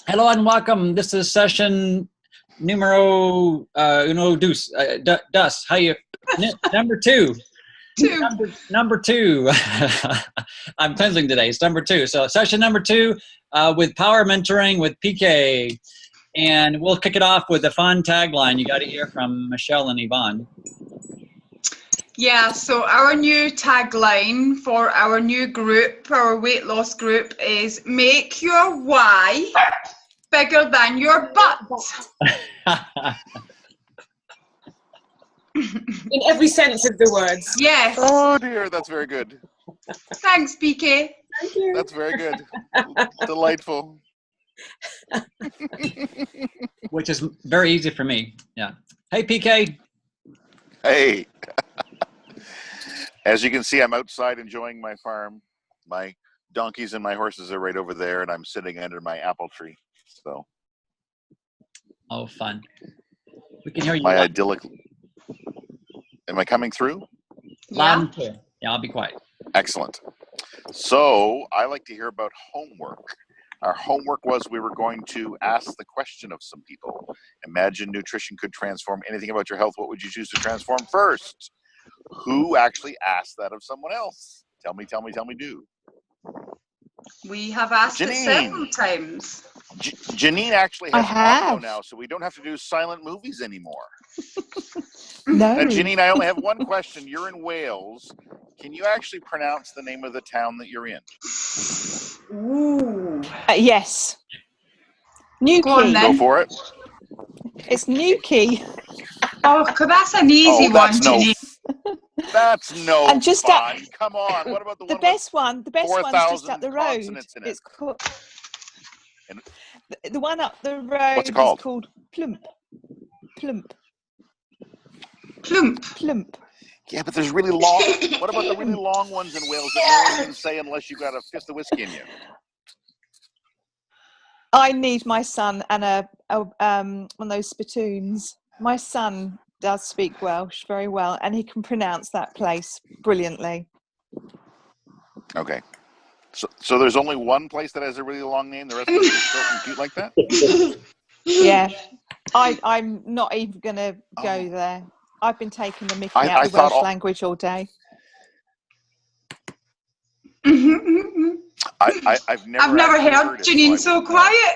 Hello and welcome. This is session numero uno dos. Dos. How you? Number two. Number two. I'm cleansing today. It's number two. So session number two with power mentoring with PK, and we'll kick it off with a fun tagline. You got to hear from Michelle and Yvonne. Yeah, so our new tagline for our new group, our weight loss group, is make your why bigger than your butt. In every sense of the words. Yes. Oh dear, that's very good. Thanks, PK. Thank you. That's very good. Delightful. Which is very easy for me. Yeah. Hey, PK. Hey. As you can see, I'm outside enjoying my farm. My donkeys and my horses are right over there, and I'm sitting under my apple tree. So. Oh, fun. We can hear you. My idyllic. Am I coming through? Loud and clear. Yeah, I'll be quiet. Excellent. So I like to hear about homework. Our homework was we were going to ask the question of some people. Imagine nutrition could transform anything about your health. What would you choose to transform first? Who actually asked that of someone else? Tell me, do. We have asked it several times. Janine actually has audio now, so we don't have to do silent movies anymore. No. Now, Janine, I only have one question. You're in Wales. Can you actually pronounce the name of the town that you're in? Ooh. Yes. Newquay. Go on, then. Go for it. It's Newquay. Oh, that's an easy one, Janine. That's no and just fun. Come on. What about the best one? The best one's just up the road. It's called the one up the road. What's it called? Is called Plump. Plump. Plump. Yeah, but there's really long. What about the really long ones in Wales that no one can say unless you've got a fist of whiskey in you? I need my son and one of those spittoons. My son does speak Welsh very well, and he can pronounce that place brilliantly. Okay. So there's only one place that has a really long name. The rest of them are short and cute like that? Yeah. I'm not even going to go there. I've been taking the mickey out of the Welsh language all day. I've never heard Janine so quiet.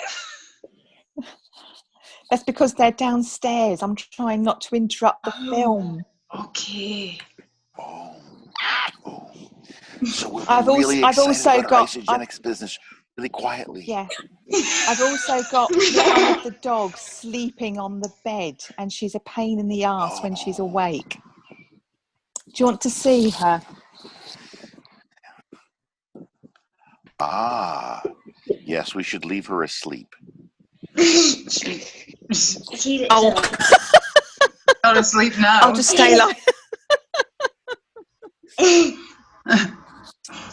That's because they're downstairs. I'm trying not to interrupt the film. Okay. Oh. So we're I've also got Isagenix business really quietly. Yeah. I've also got one of the dogs sleeping on the bed, and she's a pain in the arse when she's awake. Do you want to see her? Yes, we should leave her asleep. Not asleep now. I'll just stay like.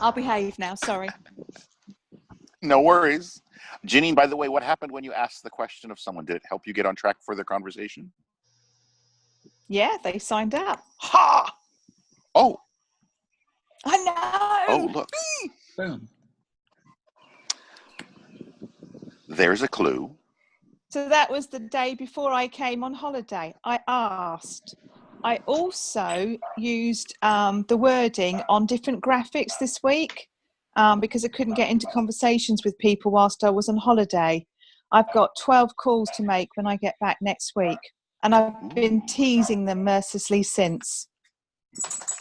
I'll behave now. Sorry. No worries. Janine, by the way, what happened when you asked the question of someone? Did it help you get on track for the conversation? Yeah, they signed up. Ha! Oh. I know. Oh, look. Boom. There's a clue. So that was the day before I came on holiday. I asked. I also used the wording on different graphics this week because I couldn't get into conversations with people whilst I was on holiday. I've got 12 calls to make when I get back next week, and I've been teasing them mercilessly since.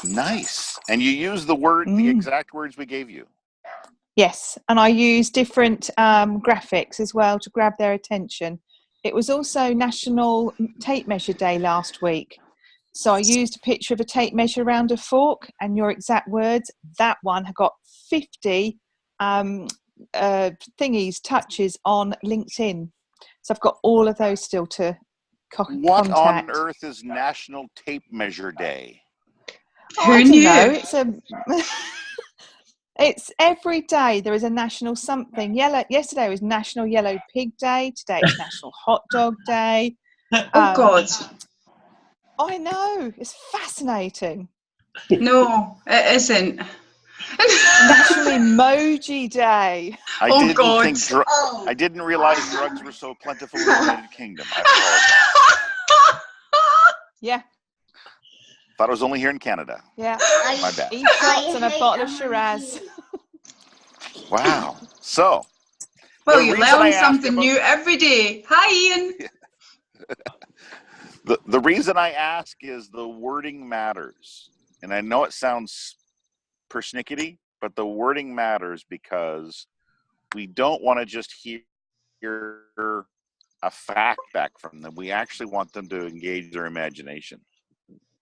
Nice. And you used the exact words we gave you. Yes, and I used different graphics as well to grab their attention. It was also National Tape Measure Day last week. So I used a picture of a tape measure around a fork and your exact words. That one had got 50 touches on LinkedIn. So I've got all of those still to contact. What on earth is National Tape Measure Day? Who knew? It's every day there is a national something. Yesterday was National Yellow Pig Day. Today is National Hot Dog Day. Oh, God. I know. It's fascinating. No, it isn't. National Emoji Day. I Oh, didn't God. think I didn't realize drugs were so plentiful in the United Kingdom. I apologize. Yeah, Thought it was only here in Canada. yeah. My bad. E-shots and a bottle of Shiraz. Wow. So, Well, the you reason I learn asked something about- new every day. Hi, Ian. the reason I ask is the wording matters. And I know it sounds persnickety, but the wording matters because we don't want to just hear a fact back from them. We actually want them to engage their imagination.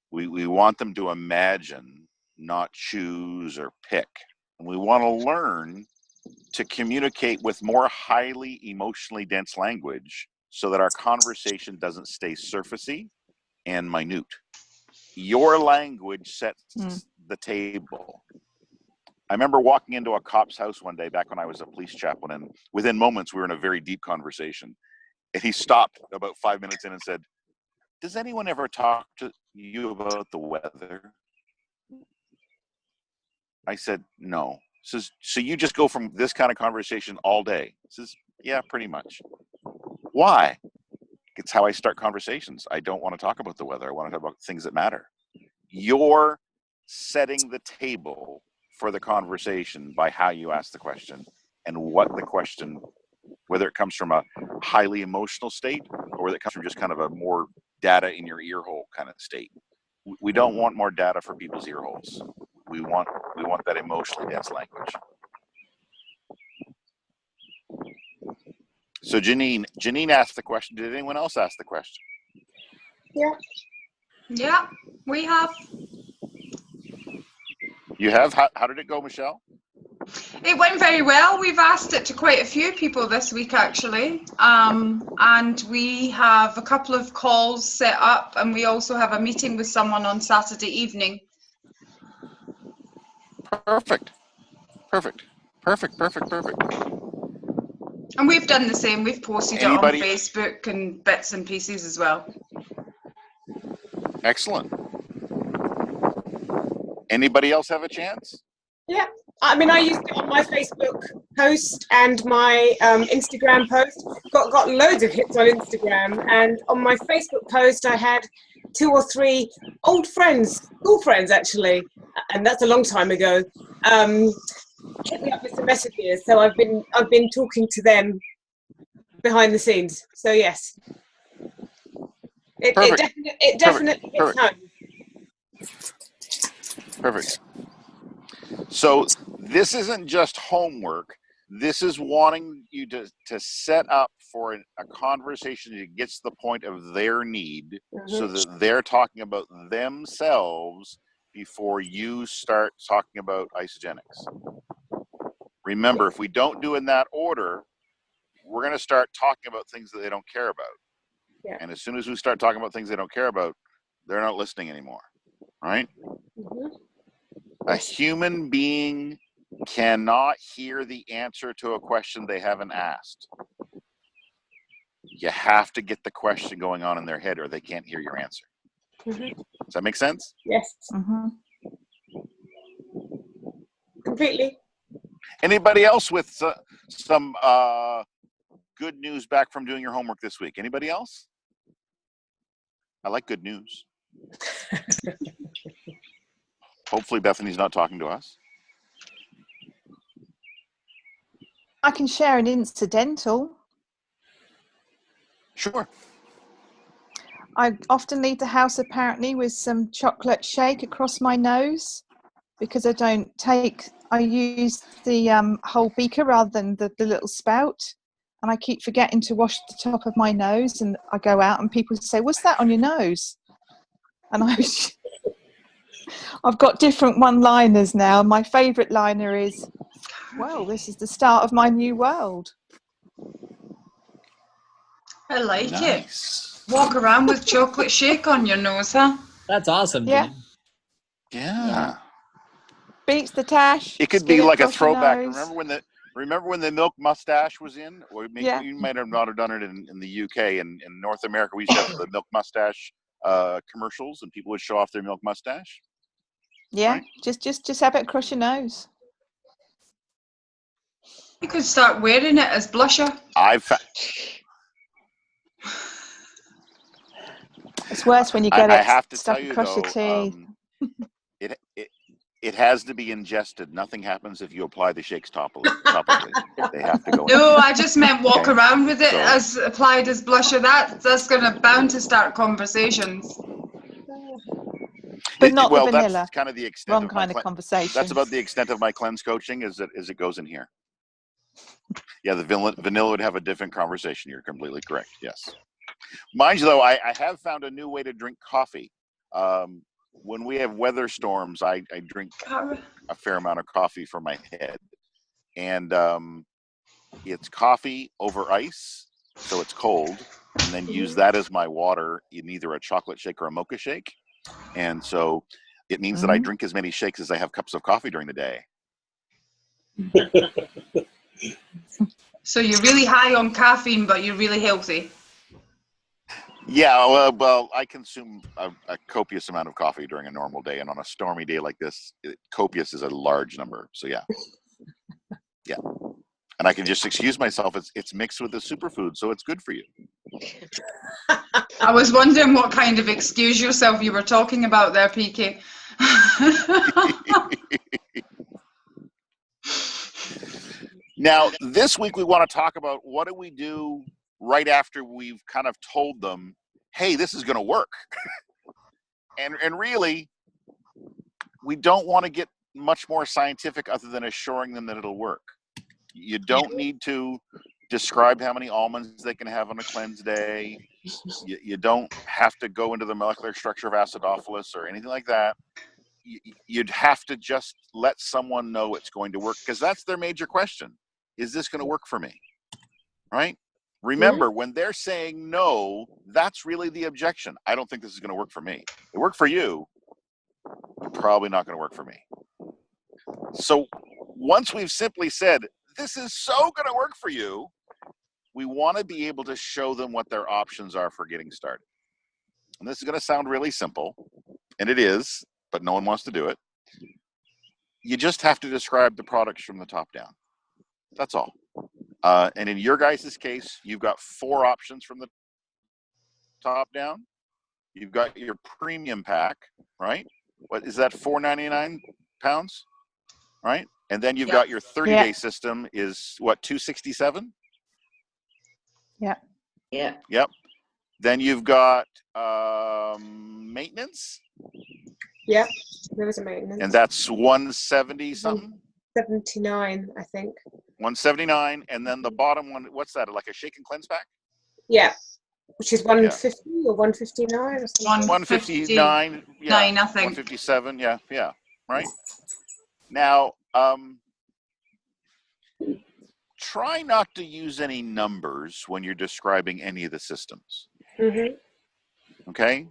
We want them to imagine, not choose or pick. And we want to learn to communicate with more highly emotionally dense language so that our conversation doesn't stay surfacey and minute. Your language sets the table. I remember walking into a cop's house one day back when I was a police chaplain, and within moments we were in a very deep conversation. And he stopped about 5 minutes in and said, "Does anyone ever talk to you about the weather?" I said, "No." He says, "So you just go from this kind of conversation all day?" He says, "Yeah, pretty much." Why? It's how I start conversations. I don't want to talk about the weather. I want to talk about things that matter. You're setting the table for the conversation by how you ask the question and what the question, whether it comes from a highly emotional state or whether it comes from just kind of a more data in your ear hole kind of state. We don't want more data for people's ear holes. We want that emotionally dense language. So Janine asked the question. Did anyone else ask the question? Yeah, we have. You have? How did it go, Michelle? It went very well. We've asked it to quite a few people this week, actually. And we have a couple of calls set up, and we also have a meeting with someone on Saturday evening. Perfect. And we've done the same. We've posted Anybody? it on Facebook and bits and pieces as well. Excellent. Anybody else have a chance? Yeah, I mean, I used it on my Facebook post and my Instagram post. Got loads of hits on Instagram, and on my Facebook post, I had 2 or 3 old friends, school friends actually, and that's a long time ago. Hit me up with some messages, so I've been talking to them behind the scenes. So yes, it definitely hits home. Perfect. So this isn't just homework. This is wanting you to set up for a conversation that gets to the point of their need, so that they're talking about themselves before you start talking about isogenics. Remember, if we don't do in that order, we're going to start talking about things that they don't care about. Yeah. And as soon as we start talking about things they don't care about, they're not listening anymore, right? A human being cannot hear the answer to a question they haven't asked. You have to get the question going on in their head or they can't hear your answer. Does that make sense? Yes. Completely. Anybody else with some good news back from doing your homework this week? Anybody else? I like good news. Hopefully Bethany's not talking to us. I can share an incidental. Sure. I often leave the house apparently with some chocolate shake across my nose because I use the whole beaker rather than the little spout. And I keep forgetting to wash the top of my nose, and I go out and people say, "What's that on your nose?" And I've got different one-liners now. My favourite liner is, "Well, this is the start of my new world." I like Nice. it. Walk around with chocolate shake on your nose, huh? That's awesome. Yeah. Janine. Yeah. Beats the tash. It could Just be get like a across your throwback. nose. Remember when the milk mustache was in? Or maybe Yeah. you might have not have done it in the UK. In North America, we used to have the milk mustache commercials, and people would show off their milk mustache. Yeah, Right. just have it across your nose. You could start wearing it as blusher. It's worse when you get I it have to stuck tell you across your though, teeth. it has to be ingested. Nothing happens if you apply the shakes topically. They have to go in. No, I just meant walk Okay. around with it So- as applied as blusher. That's gonna bound to start conversations. But not well, the vanilla. that's kind of the extent Wrong of my kind of conversation. That's about the extent of my cleanse coaching is it goes in here. Yeah, the vanilla would have a different conversation. You're completely correct. Yes. Mind you, though, I have found a new way to drink coffee. When we have weather storms, I drink a fair amount of coffee for my head. And it's coffee over ice, so it's cold, and then use that as my water in either a chocolate shake or a mocha shake. And so it means that I drink as many shakes as I have cups of coffee during the day. So you're really high on caffeine, but you're really healthy. Yeah, well, I consume a copious amount of coffee during a normal day, and on a stormy day like this, copious is a large number. So yeah, yeah, and I can just excuse myself. It's mixed with the superfood, so it's good for you. I was wondering what kind of excuse yourself you were talking about there, PK. Now, this week we want to talk about what do we do right after we've kind of told them, hey, this is going to work. and really, we don't want to get much more scientific other than assuring them that it'll work. You don't need to describe how many almonds they can have on a cleanse day. You don't have to go into the molecular structure of acidophilus or anything like that. You'd have to just let someone know it's going to work, because that's their major question. Is this going to work for me? Right? Remember, when they're saying no, that's really the objection. I don't think this is going to work for me. It worked for you, probably not going to work for me. So once we've simply said, this is so going to work for you, we want to be able to show them what their options are for getting started. And this is going to sound really simple, and it is, but no one wants to do it. You just have to describe the products from the top down. That's all. And in your guys' case, you've got 4 options from the top down. You've got your premium pack, right? What is that, £4.99, right? And then you've got your 30-day system is what, $267? Yeah. Yeah. Yep. Then you've got maintenance. Yeah, there was a maintenance. And that's 170 something. 79, I think. 179, and then the bottom one, what's that? Like a shake and cleanse pack? Yeah, which is 150 or 159 or something. 159, yeah. I think. 157, yeah, right. Now, try not to use any numbers when you're describing any of the systems. Okay.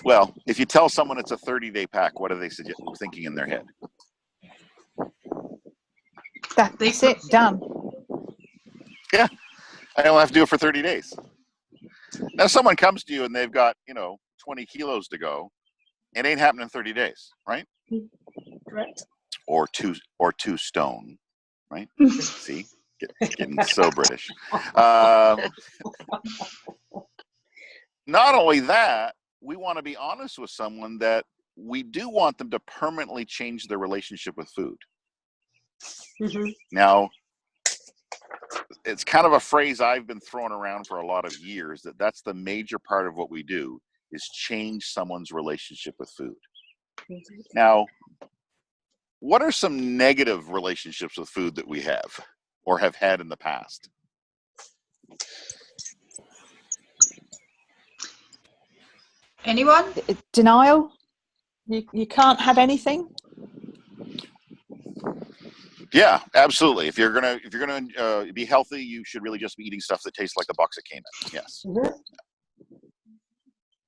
Well, if you tell someone it's a 30-day pack, what are they thinking in their head? That's it, done. Yeah, I don't have to do it for 30 days. Now, if someone comes to you and they've got, 20 kilos to go, it ain't happening in 30 days, right? Correct. Or two stone, right? See, getting so British. Not only that, we want to be honest with someone that we do want them to permanently change their relationship with food. Now, it's kind of a phrase I've been throwing around for a lot of years, that's the major part of what we do, is change someone's relationship with food. Now, what are some negative relationships with food that we have or have had in the past? Anyone? Denial. You can't have anything. Yeah, absolutely. If you're gonna be healthy, you should really just be eating stuff that tastes like a box of Cayman. Yes.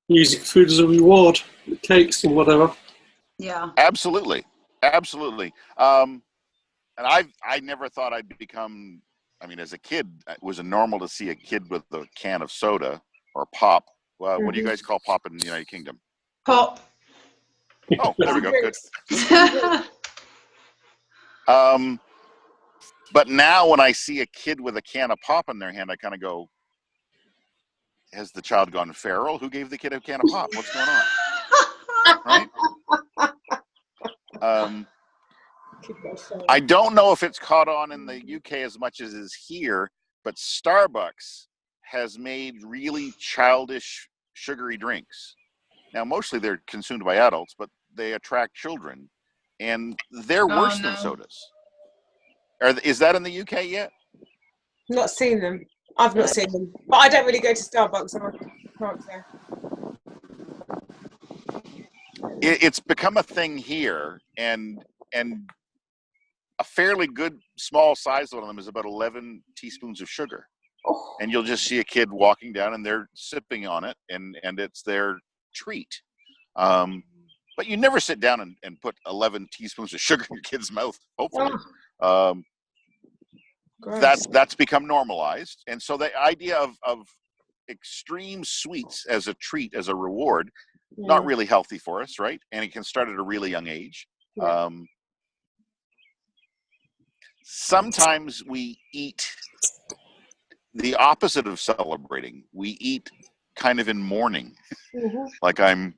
Using food as a reward, cakes and whatever. Yeah. Absolutely. And I never thought I'd become. I mean, as a kid, it was normal to see a kid with a can of soda or pop What do you guys call pop in the United Kingdom? Pop. Oh, there we go. Good. But now when I see a kid with a can of pop in their hand, I kind of go, has the child gone feral? Who gave the kid a can of pop? What's going on? Right? I don't know if it's caught on in the UK as much as it is here, but Starbucks has made really childish sugary drinks. Now, mostly they're consumed by adults, but they attract children, and they're worse than sodas. Is that in the UK yet? Not seen them. I've not seen them, but I don't really go to Starbucks. I can't say. It's become a thing here, and a fairly good small size one of them is about 11 teaspoons of sugar. Oh. And you'll just see a kid walking down and they're sipping on it, and it's their treat. But you never sit down and put 11 teaspoons of sugar in your kid's mouth, hopefully. That's become normalized. And so the idea of extreme sweets as a treat, as a reward, not really healthy for us, right? And it can start at a really young age. Sometimes we eat the opposite of celebrating. We eat kind of in mourning. Like I'm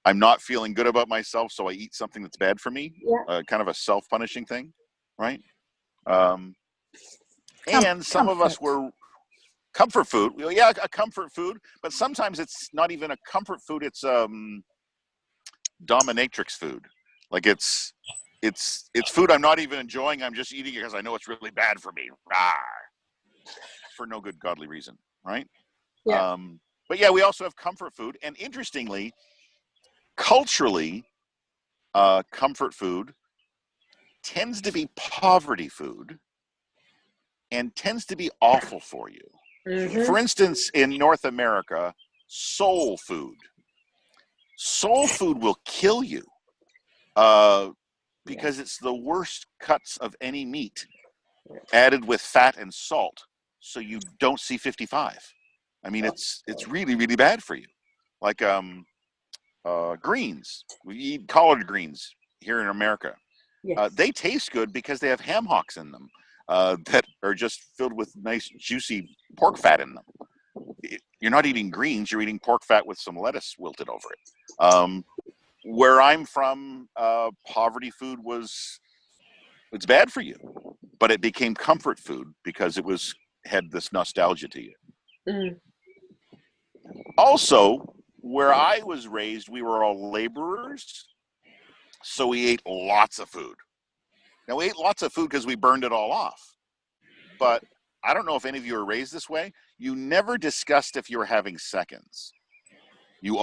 not feeling good about myself, so I eat something that's bad for me. Kind of a self-punishing thing, right? And some of us were comfort food. Yeah, a comfort food, but sometimes it's not even a comfort food. It's dominatrix food. Like it's food I'm not even enjoying. I'm just eating it because I know it's really bad for me. For no good godly reason, right? Yeah. But yeah, we also have comfort food. And interestingly, culturally, comfort food tends to be poverty food and tends to be awful for you. For instance, in North America, soul food. Soul food will kill you because it's the worst cuts of any meat added with fat and salt, so you don't see 55. I mean, it's really, really bad for you. Like greens. We eat collard greens here in America. Yes. They taste good because they have ham hocks in them that are just filled with nice, juicy pork fat in them. You're not eating greens, you're eating pork fat with some lettuce wilted over it. Where I'm from, poverty food it's bad for you, but it became comfort food because it had this nostalgia to you. Also, where I was raised, we were all laborers, so we ate lots of food. Now, we ate lots of food because we burned it all off. But I don't know if any of you were raised this way. You never discussed if you were having seconds. You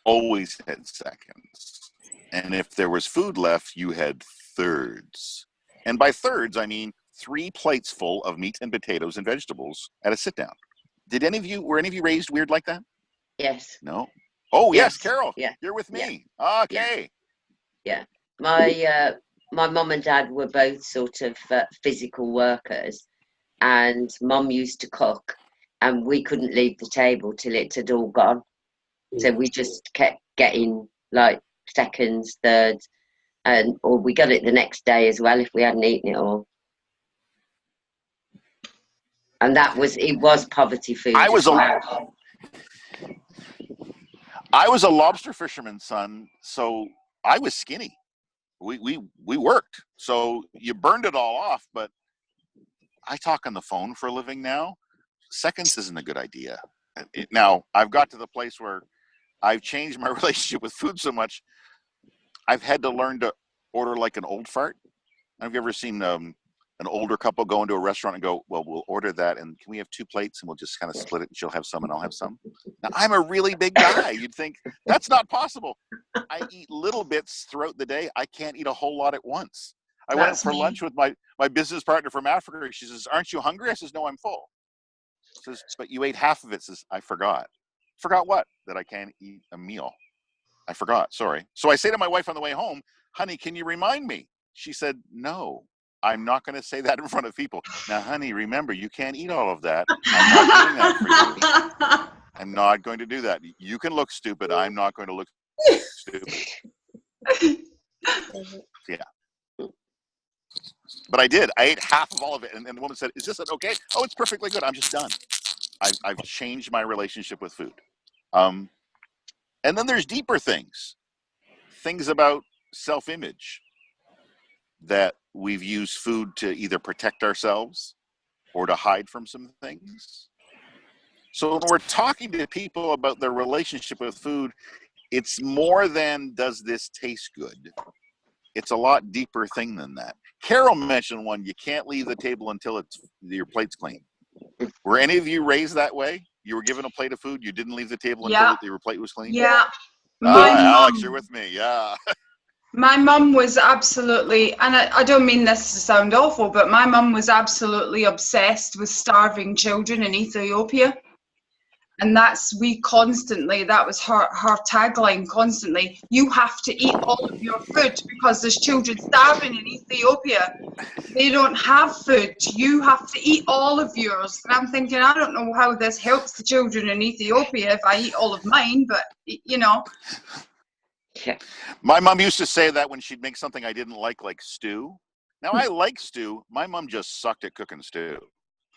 always had seconds. And if there was food left, you had thirds. And by thirds, I mean 3 plates full of meat and potatoes and vegetables at a sit down. Were any of you raised weird like that? Yes. No? Oh, yes, Carol. Yeah. You're with me. Yeah. Okay. Yeah. My mum and dad were both sort of physical workers, and mum used to cook, and we couldn't leave the table till it had all gone. So we just kept getting like seconds, thirds, or we got it the next day as well if we hadn't eaten it all. And it was poverty food. I was a lobster fisherman's son, so I was skinny. We worked, so you burned it all off. But I talk on the phone for a living now. Seconds isn't a good idea. Now I've got to the place where I've changed my relationship with food so much. I've had to learn to order like an old fart. Have you ever seen an older couple go into a restaurant and go, well, we'll order that, and can we have 2 plates, and we'll just kind of split it, and she'll have some and I'll have some? Now, I'm a really big guy. You'd think that's not possible. I eat little bits throughout the day. I can't eat a whole lot at once. I went out for lunch with my business partner from Africa. She says, aren't you hungry? I says, no, I'm full. She says, but you ate half of it. Says, I forgot. Forgot what? That I can't eat a meal. I forgot. Sorry. So I say to my wife on the way home, honey, can you remind me? She said, no. I'm not going to say that in front of people. Now, honey, remember, you can't eat all of that. I'm not doing that for you. I'm not going to do that. You can look stupid. I'm not going to look stupid. Yeah. But I did. I ate half of all of it. And the woman said, is this okay? Oh, it's perfectly good. I'm just done. I've changed my relationship with food. And then there's deeper things. Things about self-image that we've used food to either protect ourselves or to hide from some things. So when we're talking to people about their relationship with food, it's more than does this taste good? It's a lot deeper thing than that. Carol mentioned one, you can't leave the table until your plate's clean. Were any of you raised that way? You were given a plate of food, you didn't leave the table until your plate was clean? Yeah. Alex, you're with me, yeah. My mum was absolutely, and I don't mean this to sound awful, but my mum was absolutely obsessed with starving children in Ethiopia. And that was her tagline constantly. You have to eat all of your food because there's children starving in Ethiopia. They don't have food. You have to eat all of yours. And I'm thinking, I don't know how this helps the children in Ethiopia if I eat all of mine, but you know. My mom used to say that when she'd make something I didn't like stew. Now, I like stew. My mom just sucked at cooking stew.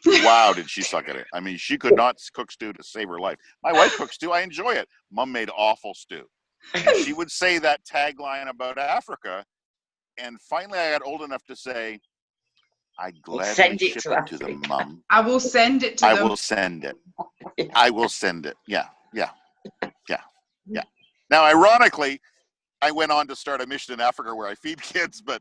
Wow, did she suck at it. I mean, she could not cook stew to save her life. My wife cooks stew. I enjoy it. Mom made awful stew. And she would say that tagline about Africa. And finally, I got old enough to say, I'd gladly ship it to them, Mom. I will send it to them. I will send it. I will send it. Yeah. Now, ironically, I went on to start a mission in Africa where I feed kids, but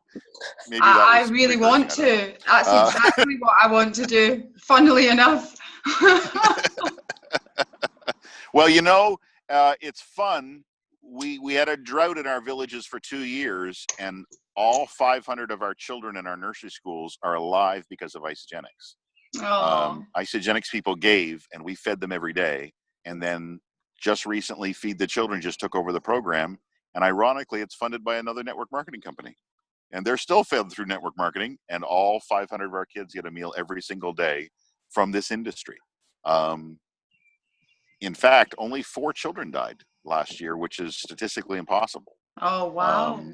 maybe I really want to. That's exactly what I want to do, funnily enough. Well, it's fun. We had a drought in our villages for 2 years, and all 500 of our children in our nursery schools are alive because of Isogenics. Isogenics people gave, and we fed them every day. And then just recently, Feed the Children just took over the program. And ironically, it's funded by another network marketing company. And they're still fed through network marketing, and all 500 of our kids get a meal every single day from this industry. In fact, only 4 children died last year, which is statistically impossible. Oh, wow.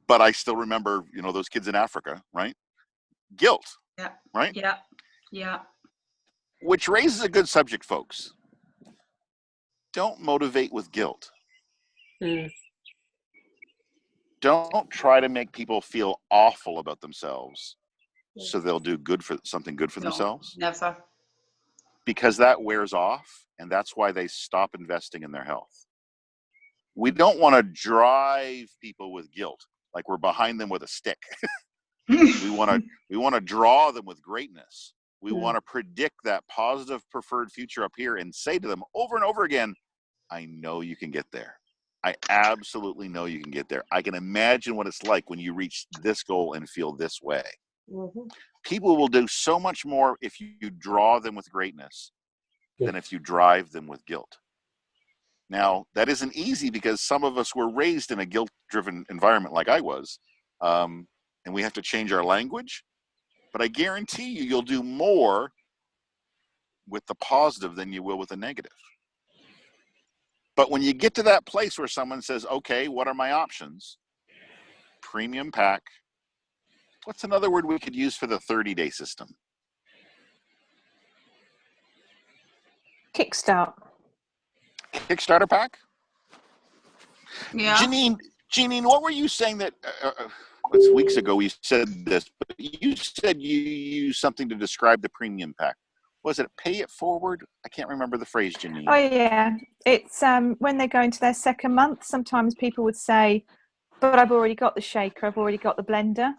But I still remember, those kids in Africa, right? Guilt, right? Yeah. Which raises a good subject, folks. Don't motivate with guilt. Don't try to make people feel awful about themselves so they'll do something good for themselves. Never. Because that wears off, and that's why they stop investing in their health. We don't want to drive people with guilt like we're behind them with a stick. We want to draw them with greatness. We want to predict that positive preferred future up here and say to them over and over again, I know you can get there. I absolutely know you can get there. I can imagine what it's like when you reach this goal and feel this way. Mm-hmm. People will do so much more if you draw them with greatness than if you drive them with guilt. Now, that isn't easy because some of us were raised in a guilt-driven environment like I was, and we have to change our language. But I guarantee you'll do more with the positive than you will with the negative. But when you get to that place where someone says, okay, what are my options? Premium pack. What's another word we could use for the 30-day system? Kickstart. Kickstarter pack? Yeah. Janine, what were you saying that, weeks ago we said this, but you said you used something to describe the premium pack. Was it pay it forward? I can't remember the phrase, Janine. Oh, yeah. It's when they go into their second month, sometimes people would say, but I've already got the shaker, I've already got the blender.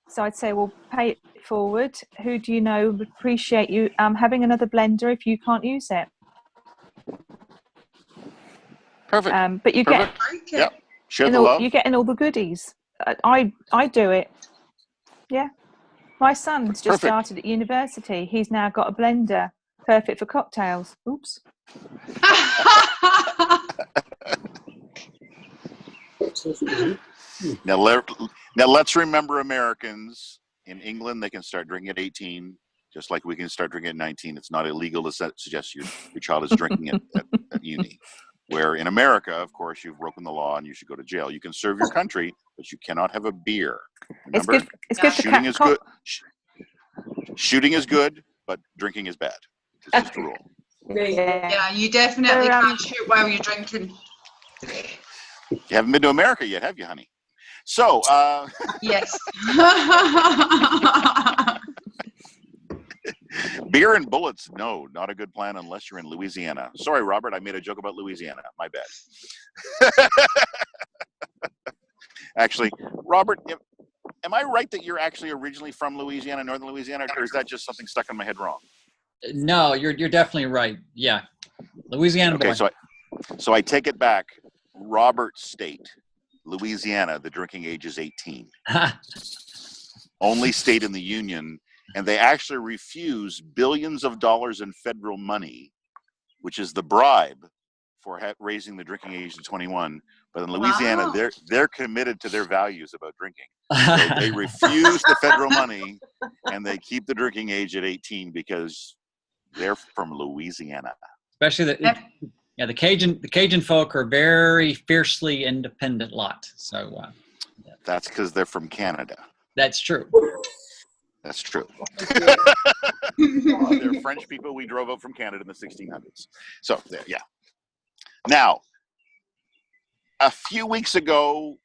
So I'd say, well, pay it forward. Who do you know would appreciate you having another blender if you can't use it? Perfect. But you get, share the love. You're getting all the goodies. I do it. Yeah. My son's just started at university. He's now got a blender, perfect for cocktails. Oops. Now let's remember Americans. In England, they can start drinking at 18. Just like we can start drinking at 19, it's not illegal to suggest your child is drinking at uni. Where in America, of course, you've broken the law and you should go to jail. You can serve your country, but you cannot have a beer. Remember, It's good shooting is good. Shooting is good, but drinking is bad. It's just a rule. Yeah, you definitely can't shoot while you're drinking. You haven't been to America yet, have you, honey? So, yes. Beer and bullets, no, not a good plan unless you're in Louisiana. Sorry, Robert, I made a joke about Louisiana. My bad. Actually, Robert, am I right that you're actually originally from Louisiana, northern Louisiana, or is that just something stuck in my head wrong? No, you're definitely right. Yeah, Louisiana boy. Okay, so I take it back. Robert's state, Louisiana, the drinking age is 18. Only state in the union, and they actually refuse billions of dollars in federal money, which is the bribe for raising the drinking age to 21. But in Louisiana, Wow. they're committed to their values about drinking. So they refuse the federal money, and they keep the drinking age at 18 because they're from Louisiana. Especially the Cajun folk are very fiercely independent lot. So That's because they're from Canada. that's true. That's true. They're French people we drove up from Canada in the 1600s. So, yeah. Now, a few weeks ago,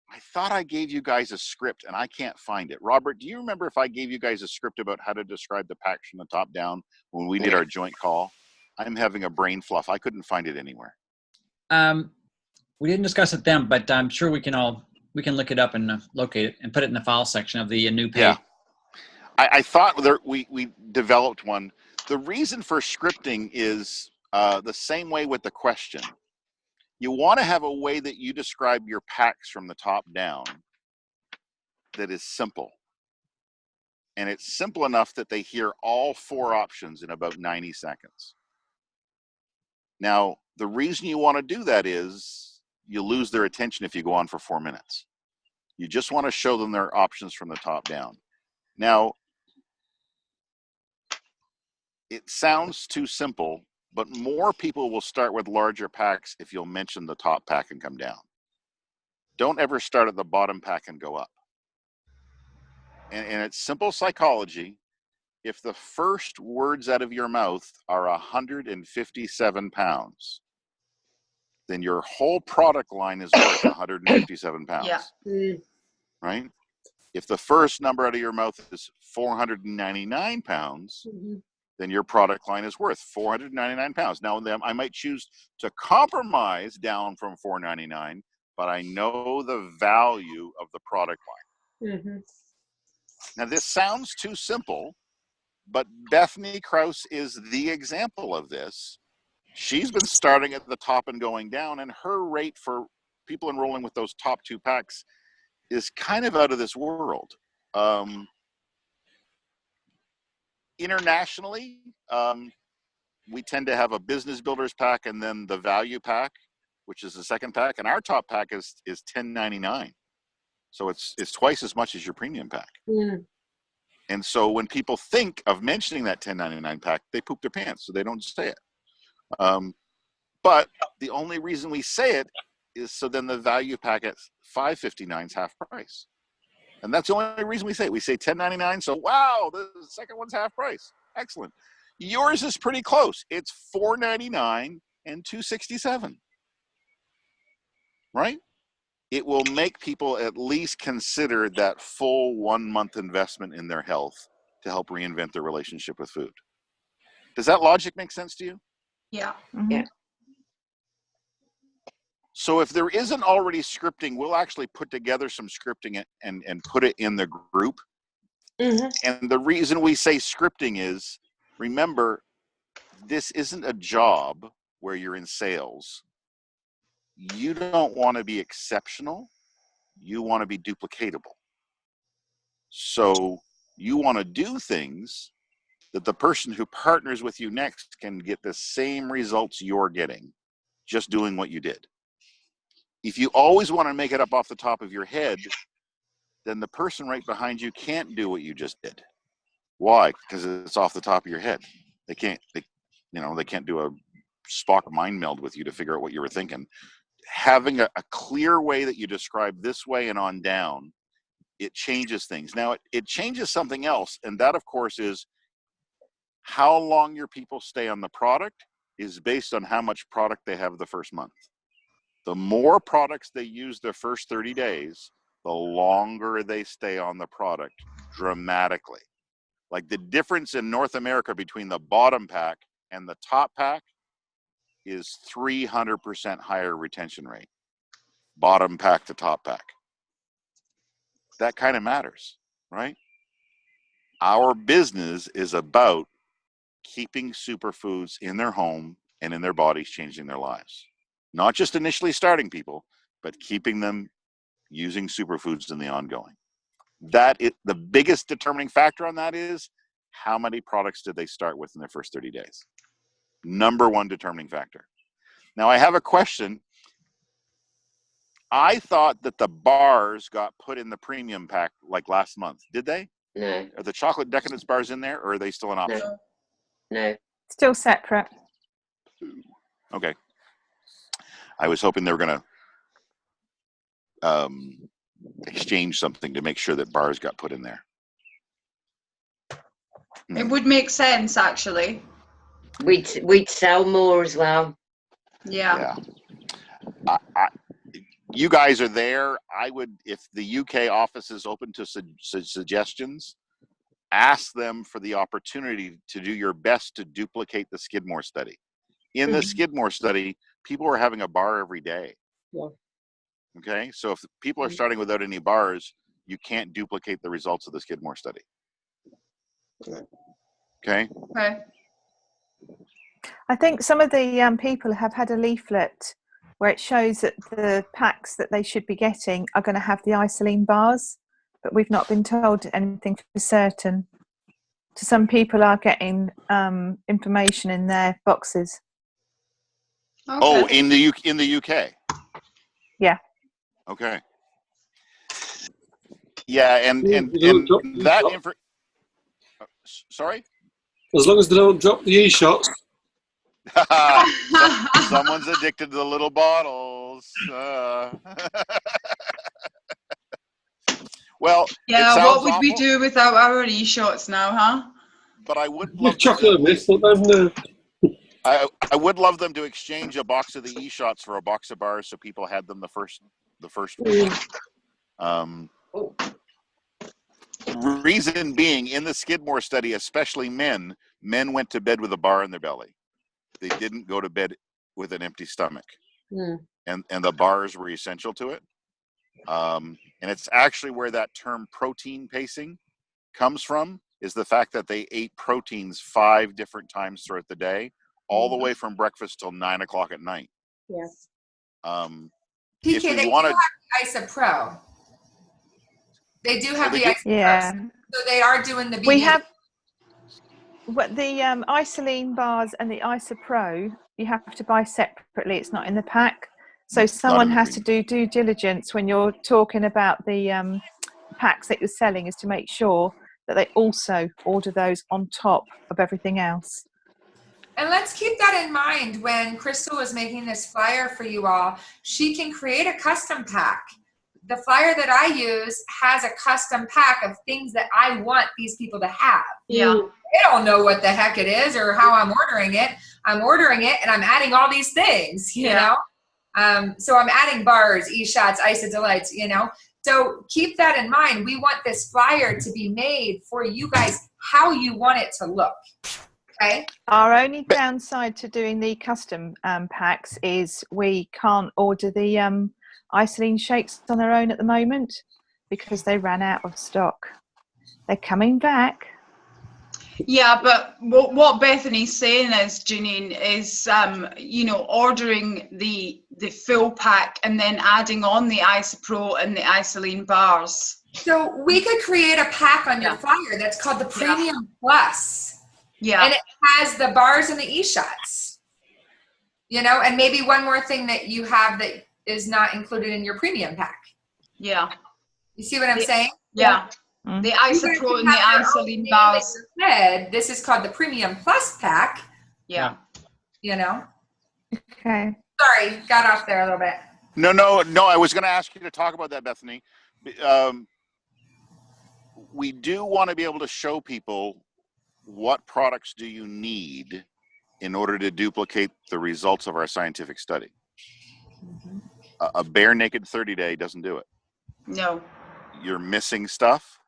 I thought I gave you guys a script, and I can't find it. Robert, do you remember if I gave you guys a script about how to describe the packs from the top down when we did our joint call? I'm having a brain fluff. I couldn't find it anywhere. We didn't discuss it then, but I'm sure we can look it up and locate it and put it in the file section of the new page. Yeah. I thought we developed one. The reason for scripting is the same way with the question. You want to have a way that you describe your packs from the top down that is simple. And it's simple enough that they hear all four options in about 90 seconds. Now, the reason you want to do that is you lose their attention if you go on for 4 minutes. You just want to show them their options from the top down. Now, it sounds too simple, but more people will start with larger packs if you'll mention the top pack and come down. Don't ever start at the bottom pack and go up. And it's simple psychology. If the first words out of your mouth are 157 pounds, then your whole product line is worth 157 pounds. Yeah. Right? If the first number out of your mouth is 499 pounds, then your product line is worth 499 pounds. Now, I might choose to compromise down from 499, but I know the value of the product line. Now, this sounds too simple, but Bethany Krause is the example of this. She's been starting at the top and going down, and her rate for people enrolling with those top two packs is kind of out of this world. Internationally, we tend to have a business builders pack and then the value pack, which is the second pack, and our top pack is $10.99. So it's twice as much as your premium pack. And so when people think of mentioning that $10.99 pack, they poop their pants, so they don't say it. But the only reason we say it is so then the value pack at $5.59 is half price. And that's the only reason we say it. We say $10.99, so wow, the second one's half price. Excellent. Yours is pretty close. It's $4.99 and $2.67. Right? It will make people at least consider that full 1 month investment in their health to help reinvent their relationship with food. Does that logic make sense to you? Yeah. Yeah. So if there isn't already scripting, we'll actually put together some scripting and put it in the group. And the reason we say scripting is, remember, this isn't a job where you're in sales. You don't want to be exceptional. You want to be duplicatable. So you want to do things that the person who partners with you next can get the same results you're getting, just doing what you did. If you always want to make it up off the top of your head, then the person right behind you can't do what you just did. Why? Because it's off the top of your head. They can't do a Spock mind meld with you to figure out what you were thinking. Having a clear way that you describe this way and on down, it changes things. Now, it changes something else, and that, of course, is how long your people stay on the product is based on how much product they have the first month. The more products they use their first 30 days, the longer they stay on the product dramatically. Like the difference in North America between the bottom pack and the top pack is 300% higher retention rate. Bottom pack to top pack. That kind of matters, right? Our business is about keeping superfoods in their home and in their bodies, changing their lives. Not just initially starting people, but keeping them using superfoods in the ongoing. The biggest determining factor on that is how many products did they start with in their first 30 days? Number one determining factor. Now I have a question. I thought that the bars got put in the premium pack like last month. Did they? No. Are the chocolate decadence bars in there, or are they still an option? No. Still separate. Okay. I was hoping they were going to exchange something to make sure that bars got put in there. It would make sense, actually. We'd sell more as well. Yeah. You guys are there. I would, if the UK office is open to suggestions, ask them for the opportunity to do your best to duplicate the Skidmore study. In the Skidmore study, people were having a bar every day. Yeah. Okay, so if people are starting without any bars, you can't duplicate the results of the Skidmore study. Okay. Okay. I think some of the people have had a leaflet where it shows that the packs that they should be getting are going to have the isolene bars, but we've not been told anything for certain. So some people are getting information in their boxes. Okay. Oh, in the UK. Yeah. Okay. Yeah, and that sorry? As long as they don't drop the e-shots. Someone's addicted to the little bottles. Well, yeah, what would we do without our e-shots now, huh? But I would love chocolate mix, but then I would love them to exchange a box of the e-shots for a box of bars, so people had them the first week. Reason being, in the Skidmore study, especially men went to bed with a bar in their belly. They didn't go to bed with an empty stomach. And the bars were essential to it. And it's actually where that term protein pacing comes from, is the fact that they ate proteins 5 different times throughout the day, all the way from breakfast till 9 o'clock at night. Yes. PK, they do have the IsaPro. They do have the IsaPro. Yeah. So they are doing the BB. We have the isolene bars and the IsaPro, you have to buy separately. It's not in the pack. So someone has to do due diligence when you're talking about the packs that you're selling, is to make sure that they also order those on top of everything else. And let's keep that in mind when Crystal is making this flyer for you all. She can create a custom pack. The flyer that I use has a custom pack of things that I want these people to have. Yeah. They don't know what the heck it is or how I'm ordering it. I'm ordering it and I'm adding all these things, you know? So I'm adding bars, e-shots, IsaDelights, you know? So keep that in mind. We want this flyer to be made for you guys how you want it to look. Okay. Our only downside to doing the custom packs is we can't order the isolene shakes on their own at the moment because they ran out of stock. They're coming back. Yeah, but what Bethany's saying is, Janine, is ordering the full pack and then adding on the IsaPro and the isolene bars. So we could create a pack on your flyer that's called the Premium Plus. Yeah. And it has the bars and the e-shots. You know, and maybe one more thing that you have that is not included in your premium pack. Yeah. You see what I'm saying? Yeah. The Isopro and the Isoline bars. This is called the Premium Plus Pack. Yeah. You know. Okay. Sorry, got off there a little bit. No. I was going to ask you to talk about that, Bethany. We do want to be able to show people what products do you need in order to duplicate the results of our scientific study. Mm-hmm. A bare naked 30-day doesn't do it. No. You're missing stuff,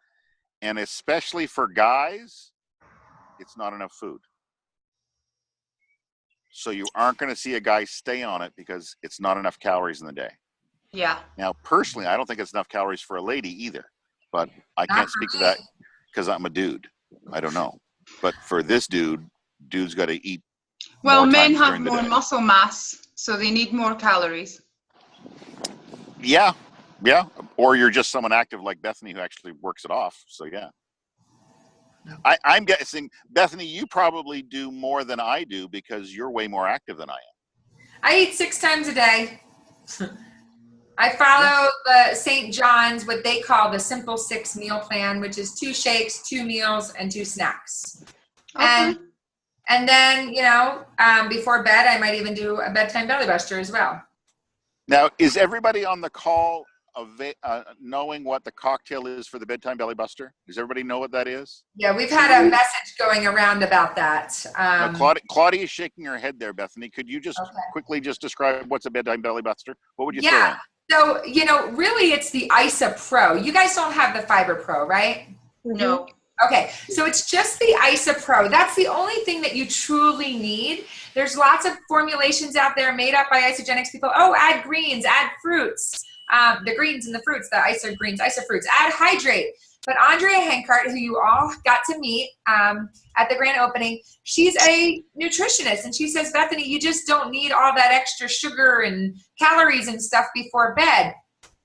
and especially for guys, it's not enough food. So you aren't going to see a guy stay on it because it's not enough calories in the day. Yeah. Now, personally, I don't think it's enough calories for a lady either, but I can't speak to that because I'm a dude. I don't know. But for this dude's got to eat. Well, more men times have during the more day. muscle mass, so they need more calories. Yeah. Or you're just someone active like Bethany who actually works it off. So yeah. I'm guessing, Bethany, you probably do more than I do because you're way more active than I am. I eat 6 times a day. I follow the St. John's, what they call the Simple 6 meal plan, which is 2 shakes, 2 meals, and 2 snacks. Okay. And then, before bed, I might even do a bedtime belly buster as well. Now, is everybody on the call knowing what the cocktail is for the bedtime belly buster? Does everybody know what that is? Yeah, we've had a message going around about that. Claudia is shaking her head there, Bethany. Could you just quickly just describe what's a bedtime belly buster? What would you throw in? So, really it's the Isopro. You guys don't have the Fiber Pro, right? No. Okay, so it's just the Isopro. That's the only thing that you truly need. There's lots of formulations out there made up by Isogenics people. Oh, add greens, add fruits. The greens and the fruits, the isogreens, isofruits, add hydrate. But Andrea Henkart, who you all got to meet at the grand opening, she's a nutritionist. And she says, Bethany, you just don't need all that extra sugar and calories and stuff before bed.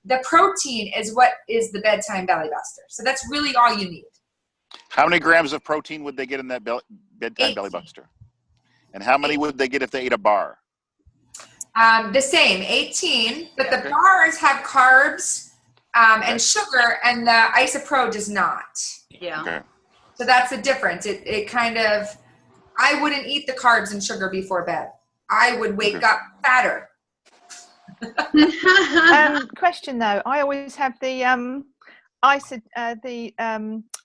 The protein is what is the bedtime belly buster. So that's really all you need. How many grams of protein would they get in that bedtime belly buster? And how many would they get if they ate a bar? The same, 18. But the bars have carbs and sugar, and the Isopro does not. Yeah. Okay. So that's the difference. It kind of, I wouldn't eat the carbs and sugar before bed. I would wake up fatter. Question though, I always have the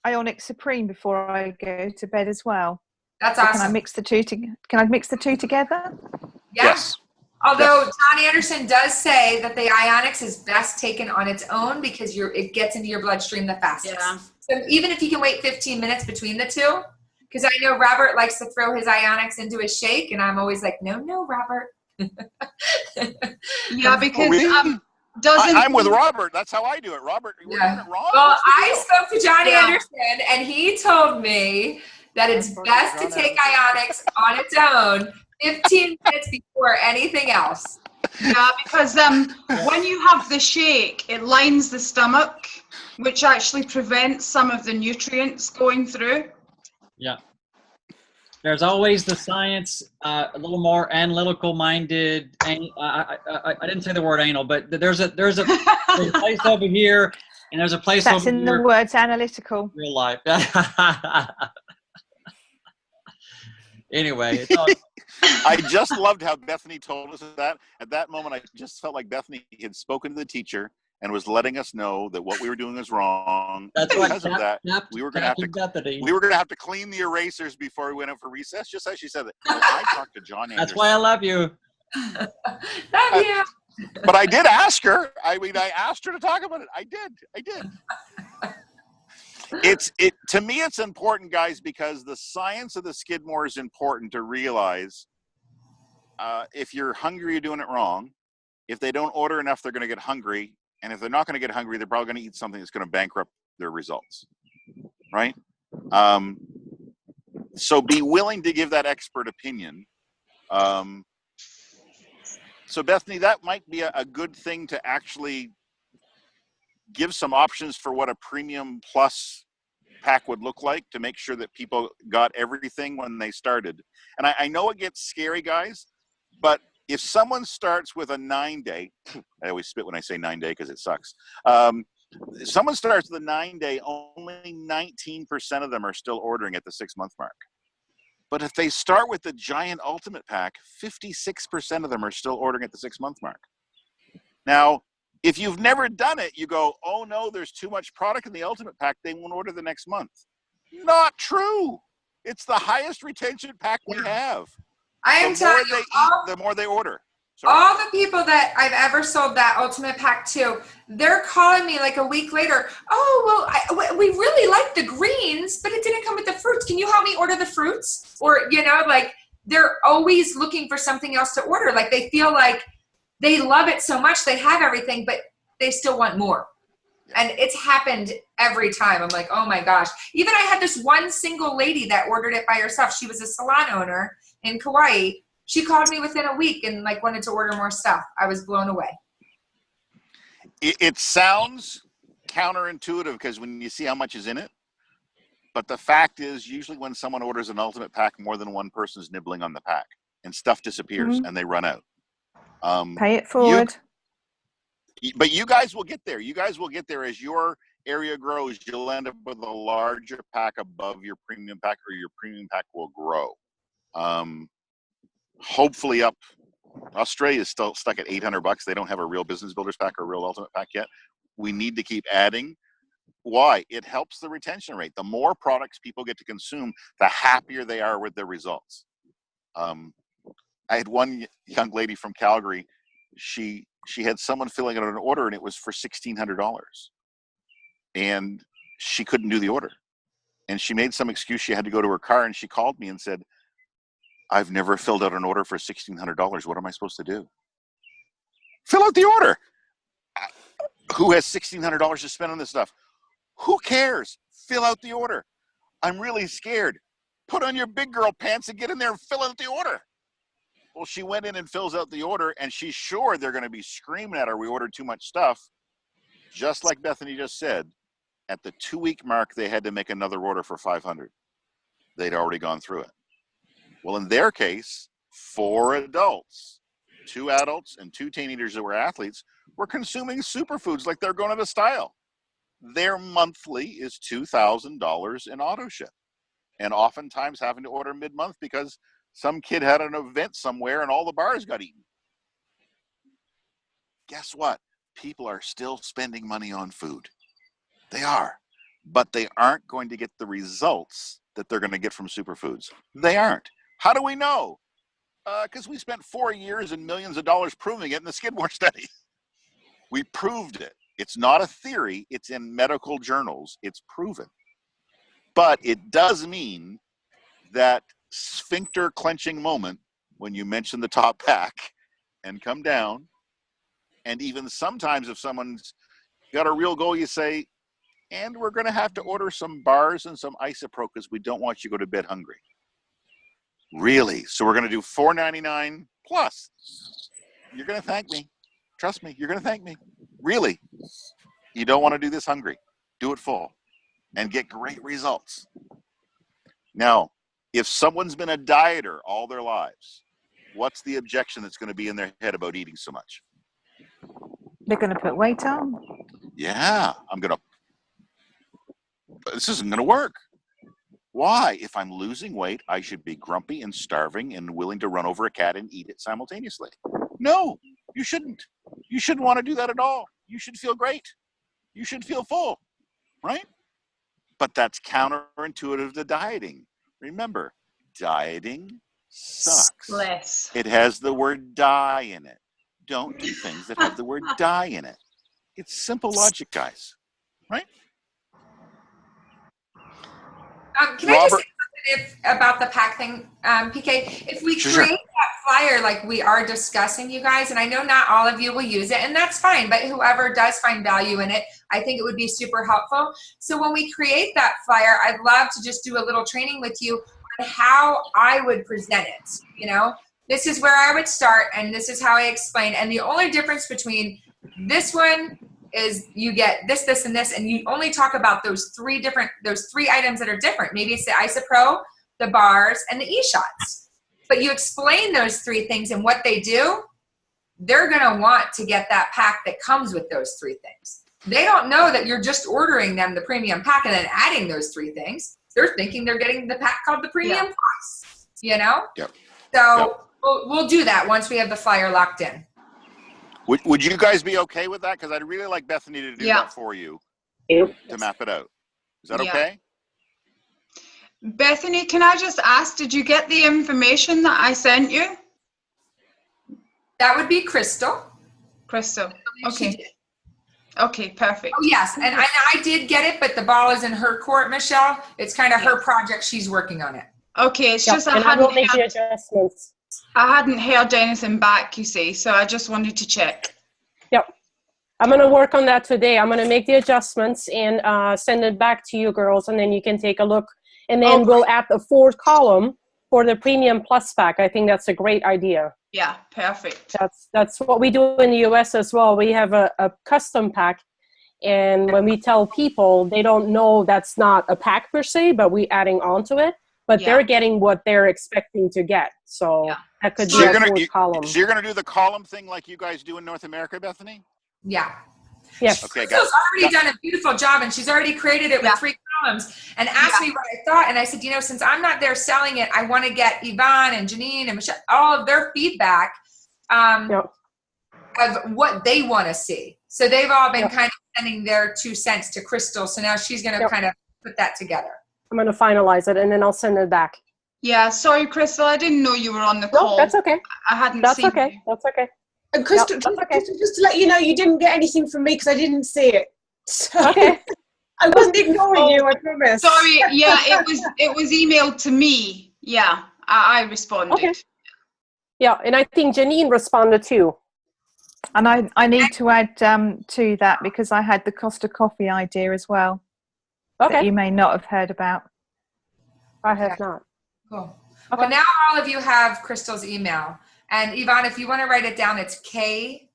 Ionic Supreme before I go to bed as well. That's so awesome. Can I mix the two together? Yeah. Yes. Although John Anderson does say that the Ionics is best taken on its own because it gets into your bloodstream the fastest. Yeah. So even if you can wait 15 minutes between the two, because I know Robert likes to throw his Ionics into his shake, and I'm always like, no, Robert. Yeah, because I'm with Robert. That's how I do it. Robert, we're doing it wrong. Well, I spoke to John Anderson, and he told me that it's best to take Ionics on its own 15 minutes before anything else. Yeah, because when you have the shake, it lines the stomach, which actually prevents some of the nutrients going through. Yeah. There's always the science, a little more analytical minded. I didn't say the word anal, but there's a place over here, and there's a place That's over in here. the words analytical. Real life. Anyway, it's all, I just loved how Bethany told us that. At that moment, I just felt like Bethany had spoken to the teacher and was letting us know that what we were doing was wrong. that's Because right. of that, we were going to have to clean the erasers before we went out for recess, just as she said that. I talked to John Anderson. That's why I love you. Love you. But I did ask her. I asked her to talk about it. I did. To me, it's important, guys, because the science of the Skidmore is important to realize. If you're hungry, you're doing it wrong. If they don't order enough, they're going to get hungry. And if they're not going to get hungry, they're probably going to eat something that's going to bankrupt their results. Right? So be willing to give that expert opinion. So Bethany, that might be a good thing to actually give some options for what a premium plus pack would look like to make sure that people got everything when they started. And I know it gets scary, guys, but if someone starts with a 9-day, I always spit when I say 9-day because it sucks. someone starts with a 9-day, only 19% of them are still ordering at the 6-month mark. But if they start with the giant ultimate pack, 56% of them are still ordering at the 6-month mark. Now, if you've never done it, you go, oh no, there's too much product in the ultimate pack, they won't order the next month. Not true. It's the highest retention pack we have. I am telling you, the more they order. Sorry. All the people that I've ever sold that ultimate pack to, they're calling me like a week later. Oh, well, we really like the greens, but it didn't come with the fruits. Can you help me order the fruits? Or, you know, like they're always looking for something else to order. Like they feel like they love it so much, they have everything, but they still want more. And it's happened every time. I'm like, oh my gosh. Even I had this one single lady that ordered it by herself. She was a salon owner in Kauai. She called me within a week and like wanted to order more stuff. I was blown away. It sounds counterintuitive because when you see how much is in it, but the fact is usually when someone orders an ultimate pack, more than one person's nibbling on the pack and stuff disappears and they run out. Pay it forward. But you guys will get there. You guys will get there as your area grows. You'll end up with a larger pack above your premium pack, or your premium pack will grow. Hopefully up. Australia is still stuck at $800. They don't have a real business builders pack or a real ultimate pack yet. We need to keep adding. Why? It helps the retention rate. The more products people get to consume, the happier they are with their results. I had one young lady from Calgary. She had someone filling out an order and it was for $1,600, and she couldn't do the order, and she made some excuse. She had to go to her car, and she called me and said, I've never filled out an order for $1,600. What am I supposed to do? Fill out the order. Who has $1,600 to spend on this stuff? Who cares? Fill out the order. I'm really scared. Put on your big girl pants and get in there and fill out the order. Well, she went in and fills out the order, and she's sure they're going to be screaming at her, we ordered too much stuff. Just like Bethany just said, at the 2-week mark, they had to make another order for $500. They'd already gone through it. Well, in their case, 4 adults, 2 adults and 2 teenagers that were athletes, were consuming superfoods like they're going out of style. Their monthly is $2,000 in auto ship, and oftentimes having to order mid-month because some kid had an event somewhere and all the bars got eaten. Guess what? People are still spending money on food. They are, but they aren't going to get the results that they're going to get from superfoods. They aren't. How do we know? Because we spent 4 years and millions of dollars proving it in the Skidmore study. We proved it. It's not a theory. It's in medical journals. It's proven. But it does mean that sphincter clenching moment when you mention the top pack and come down, and even sometimes if someone's got a real goal, you say, and we're going to have to order some bars and some Isopro because we don't want you to go to bed hungry. Really? So we're going to do $4.99 plus. You're going to thank me. Trust me, you're going to thank me. Really? You don't want to do this hungry. Do it full and get great results. Now, if someone's been a dieter all their lives, what's the objection that's going to be in their head about eating so much? They're going to put weight on. Yeah, this isn't going to work. Why? If I'm losing weight, I should be grumpy and starving and willing to run over a cat and eat it simultaneously. No, you shouldn't. You shouldn't want to do that at all. You should feel great. You should feel full, right? But that's counterintuitive to dieting. Remember, dieting sucks. Less. It has the word die in it. Don't do things that have the word die in it. It's simple logic, guys, right? Can I just say something about the pack thing, PK? If we create that flyer like we are discussing, you guys, and I know not all of you will use it, and that's fine, but whoever does find value in it, I think it would be super helpful. So when we create that flyer, I'd love to just do a little training with you on how I would present it. You know, this is where I would start, and this is how I explain. And the only difference between this one is you get this, this, and this, and you only talk about those three items that are different. Maybe it's the Isopro, the bars, and the eShots. But you explain those 3 things and what they do, they're gonna want to get that pack that comes with those 3 things. they don't know that you're just ordering them the premium pack and then adding those 3 things. They're thinking they're getting the pack called the premium plus, you know? Yep. So Yep. we'll do that once we have the flyer locked in. Would you guys be okay with that? Because I'd really like Bethany to do that for you to map it out. Is that okay? Bethany, can I just ask, did you get the information that I sent you? That would be Crystal. Crystal. Okay. Okay, perfect. Oh, yes, and I did get it, but the ball is in her court, Michelle. It's kind of her project. She's working on it. Okay, it's just I will make the adjustments. I hadn't heard anything back, you see, so I just wanted to check. Yep. I'm going to work on that today. I'm going to make the adjustments and send it back to you girls, and then you can take a look. And then we'll add the 4th column for the Premium Plus pack. I think that's a great idea. Yeah, perfect. That's what we do in the US as well. We have a custom pack, and when we tell people, they don't know that's not a pack per se, but we're adding on to it. But they're getting what they're expecting to get. So that could be a 4th column. So you're going to do the column thing like you guys do in North America, Bethany? Yeah. Yes. Okay, Crystal's already done a beautiful job, and she's already created it with 3 columns and asked me what I thought. And I said, you know, since I'm not there selling it, I want to get Yvonne and Janine and Michelle, all of their feedback of what they want to see. So they've all been kind of sending their 2 cents to Crystal. So now she's going to kind of put that together. I'm going to finalize it, and then I'll send it back. Yeah, sorry, Crystal. I didn't know you were on the call. No, that's okay. I hadn't That's seen okay. you. That's okay. And Crystal, Crystal, just to let you know, you didn't get anything from me because I didn't see it. So Okay. I wasn't ignoring you, I promise. Sorry, yeah, it was emailed to me. Yeah, I responded. Okay. Yeah, and I think Janine responded too. And I need to add to that because I had the Costa Coffee idea as well. Okay. That you may not have heard about. I have not. Cool. Okay. Well, now all of you have Crystal's email. And Yvonne, if you want to write it down, it's K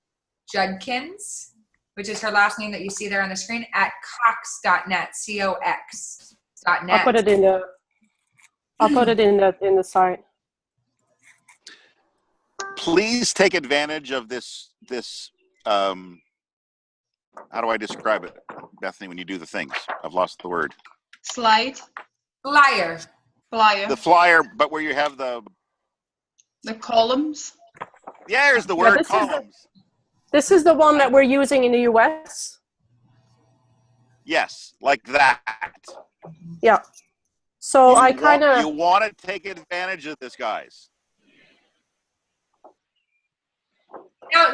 Judkins, which is her last name that you see there on the screen, at cox.net, COX.net. I'll put it in the site. Please take advantage of this how do I describe it, Bethany, when you do the things? I've lost the word. Slide. Flyer. The flyer, but where you have the columns. Yeah, there's the word columns. This is the one that we're using in the US? Yes, like that. Yeah. So I kind of... You want to take advantage of this, guys. Now,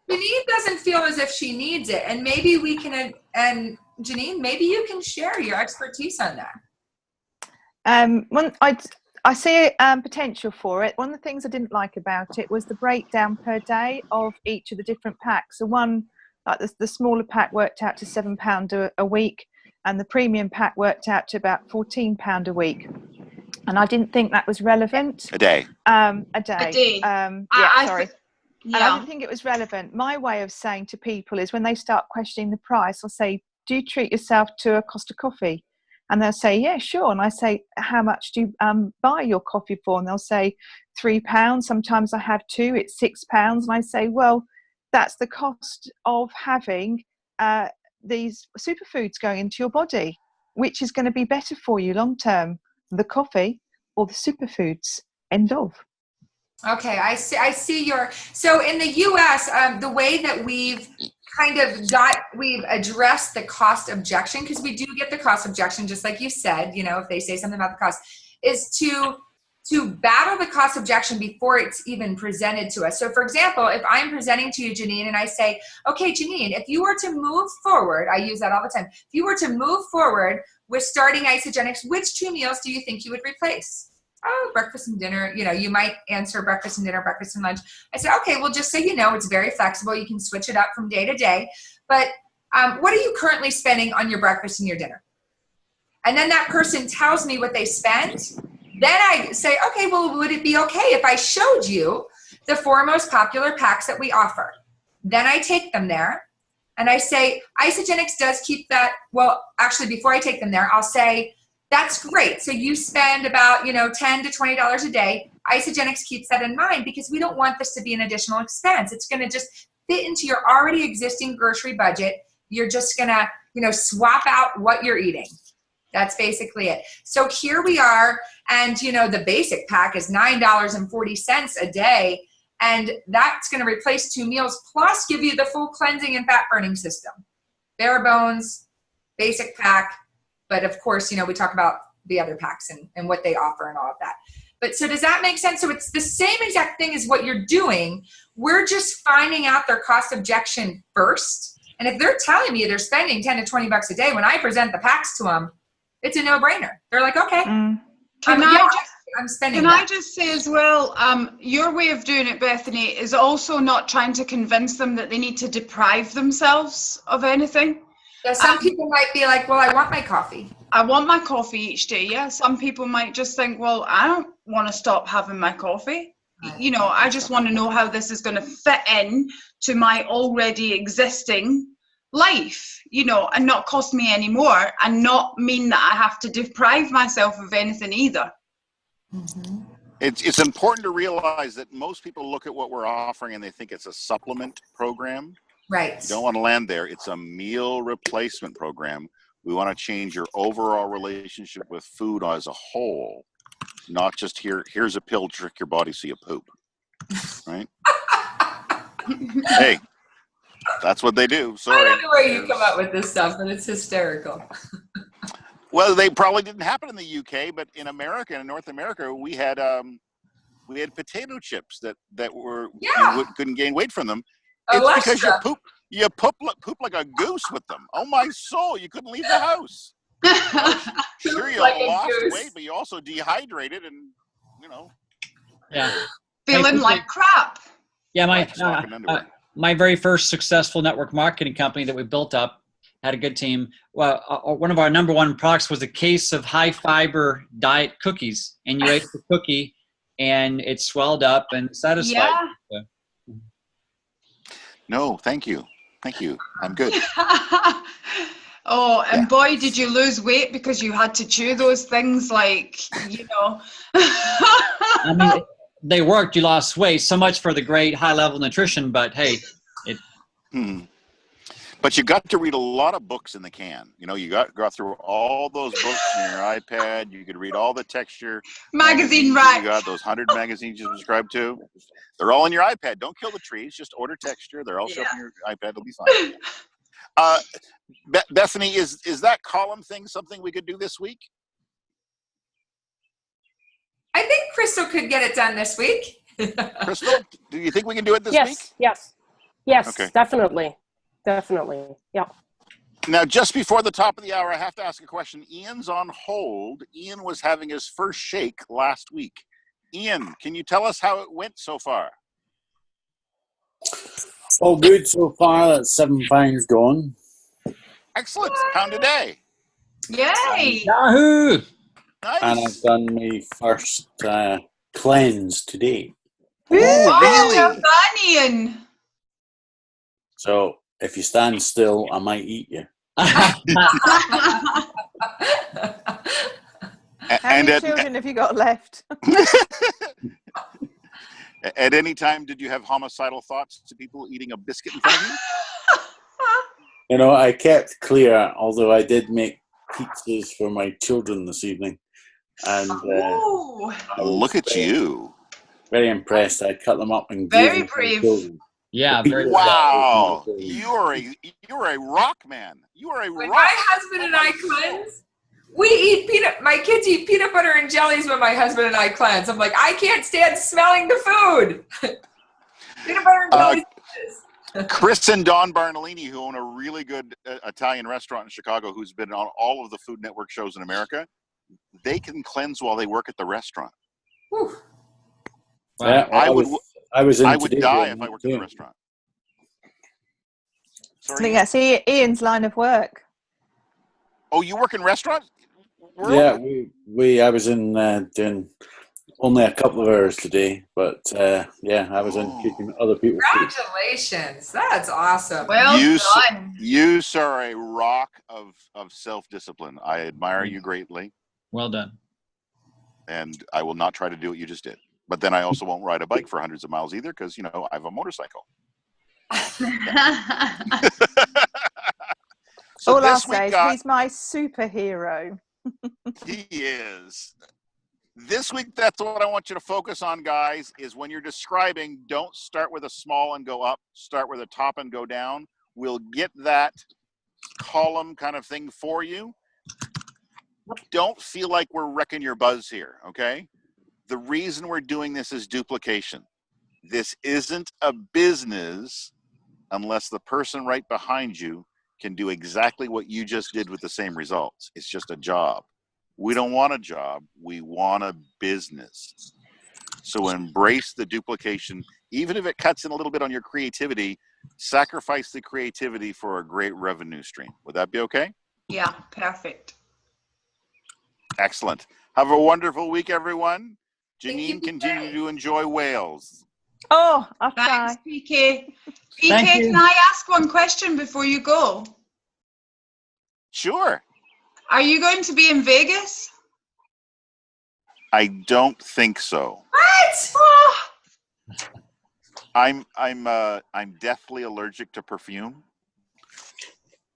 Janine doesn't feel as if she needs it, and maybe we can, and Janine, maybe you can share your expertise on that. I see potential for it. One of the things I didn't like about it was the breakdown per day of each of the different packs. So one, like the smaller pack worked out to £7 a week, and the premium pack worked out to about £14 a week. And I didn't think that was relevant. A day. A day. Sorry. Yeah. And I didn't think it was relevant. My way of saying to people is when they start questioning the price, I'll say, do you treat yourself to a Costa coffee? And they'll say, yeah, sure. And I say, how much do you buy your coffee for? And they'll say £3. Sometimes I have 2, it's £6. And I say, well, that's the cost of having these superfoods going into your body. Which is going to be better for you long term, the coffee or the superfoods? End of. Okay, I see your, so in the US, the way that we've addressed the cost objection, because we do get the cost objection, just like you said, you know, if they say something about the cost, is to battle the cost objection before it's even presented to us. So for example, if I'm presenting to you, Janine, and I say, okay, Janine, if you were to move forward, I use that all the time, if you were to move forward with starting Isagenix, which 2 meals do you think you would replace? Oh, breakfast and dinner. You know, you might answer breakfast and dinner, breakfast and lunch. I said, okay, well, just so you know, it's very flexible. You can switch it up from day to day. But what are you currently spending on your breakfast and your dinner? And then that person tells me what they spend. Then I say, okay, well, would it be okay if I showed you the 4 most popular packs that we offer? Then I take them there and I say, Isagenix does keep that. Well, actually, before I take them there, I'll say, that's great. So you spend about, $10 to $20 a day. Isagenix keeps that in mind because we don't want this to be an additional expense. It's going to just fit into your already existing grocery budget. You're just going to, swap out what you're eating. That's basically it. So here we are. And, the basic pack is $9.40 a day. And that's going to replace 2 meals plus give you the full cleansing and fat burning system. Bare bones, basic pack. But of course, we talk about the other packs and what they offer and all of that. But so does that make sense? So it's the same exact thing as what you're doing. We're just finding out their cost objection first. And if they're telling me they're spending 10 to $20 a day, when I present the packs to them, it's a no-brainer. They're like, okay, I'm spending Can that. I just say as well, your way of doing it, Bethany, is also not trying to convince them that they need to deprive themselves of anything. Yeah, some people might be like, well, I want my coffee. I want my coffee each day. Yeah, some people might just think, well, I don't want to stop having my coffee. I just want to know how this is going to fit in to my already existing life, and not cost me any more, and not mean that I have to deprive myself of anything either. Mm-hmm. It's important to realize that most people look at what we're offering and they think it's a supplement program. Right. You don't want to land there. It's a meal replacement program. We want to change your overall relationship with food as a whole, not just here's a pill to trick your body so you poop, right? Hey, that's what they do. Sorry. I don't know where you come up with this stuff, but it's hysterical. Well, they probably didn't happen in the UK, but in America, in North America, we had potato chips that were you couldn't gain weight from them. It's because you poop like a goose with them. Oh my soul, you couldn't leave the house. Sure, you lost weight, but you also dehydrated and feeling like crap. Yeah, my very first successful network marketing company that we built up had a good team. Well, one of our number one products was a case of high fiber diet cookies, and you ate the cookie and it swelled up and satisfied. Yeah. No, thank you. I'm good. Boy, did you lose weight because you had to chew those things like. I mean, they worked. You lost weight. So much for the great high-level nutrition, but hey. But you got to read a lot of books in the can. You got through all those books on your iPad. You could read all the texture magazine rack. You got those 100 magazines you subscribe to. They're all on your iPad. Don't kill the trees. Just order texture. They're all show up on your iPad. It'll be fine. Bethany, is that column thing something we could do this week? I think Crystal could get it done this week. Crystal, do you think we can do it this week? Yes, okay. Definitely. Yeah. Now, just before the top of the hour, I have to ask a question. Ian's on hold. Ian was having his first shake last week. Ian, can you tell us how it went so far? All good so far. That's 7 pounds gone. Excellent. Pound a day. Yay! Yahoo! Nice. And I've done my first cleanse today. Really? Well done, Ian. So if you stand still, I might eat you. How many children have you got left? At any time, did you have homicidal thoughts to people eating a biscuit in front of you? I kept clear, although I did make pizzas for my children this evening. And look at you. Very impressed. I cut them up and very brave. Yeah, very wow. You are a rock man. You are a when rock. My husband and I cleanse. We eat my kids eat peanut butter and jellies when my husband and I cleanse. I'm like, I can't stand smelling the food. Peanut butter and jellies. Chris and Don Barnolini, who own a really good Italian restaurant in Chicago, who's been on all of the Food Network shows in America, they can cleanse while they work at the restaurant. Whew. Wow. Yeah, I would die if I worked in the restaurant. Sorry? I think that's Ian's line of work. Oh, you work in restaurants? Yeah, I was in doing only a couple of hours today, but I was in keeping other people. Congratulations. That's awesome. Well done. You are a rock of self-discipline. I admire you greatly. Well done. And I will not try to do what you just did. But then I also won't ride a bike for hundreds of miles either because, I have a motorcycle. So All I'll this week, say is he's my superhero. he is. This week, that's what I want you to focus on, guys, is when you're describing, don't start with a small and go up, start with a top and go down. We'll get that column kind of thing for you. Don't feel like we're wrecking your buzz here, okay? The reason we're doing this is duplication. This isn't a business unless the person right behind you can do exactly what you just did with the same results. It's just a job. We don't want a job, we want a business. So embrace the duplication, even if it cuts in a little bit on your creativity, sacrifice the creativity for a great revenue stream. Would that be okay? Yeah, perfect. Excellent. Have a wonderful week, everyone. Thank Janine, you. continue to enjoy Wales. Oh, I'll try. Thanks, PK. Thank PK, you. can I ask one question before you go? Sure. Are you going to be in Vegas? I don't think so. What? Oh, I'm deathly allergic to perfume.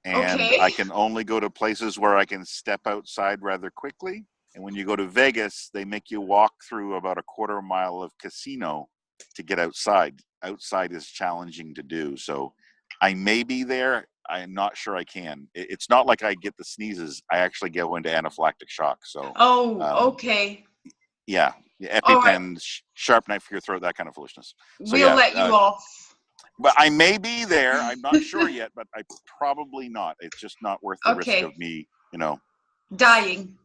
And Okay. I can only go to places where I can step outside rather quickly. And when you go to Vegas, they make you walk through about a quarter mile of casino to get outside. Outside is challenging to do. So I may be there. I'm not sure I can. It's not like I get the sneezes. I actually go into anaphylactic shock. So okay. yeah, All right. EpiPen, sharp knife for your throat, that kind of foolishness. So We'll let you off. But I may be there. I'm not sure yet, but I probably not. It's just not worth the risk Okay. of me, Dying.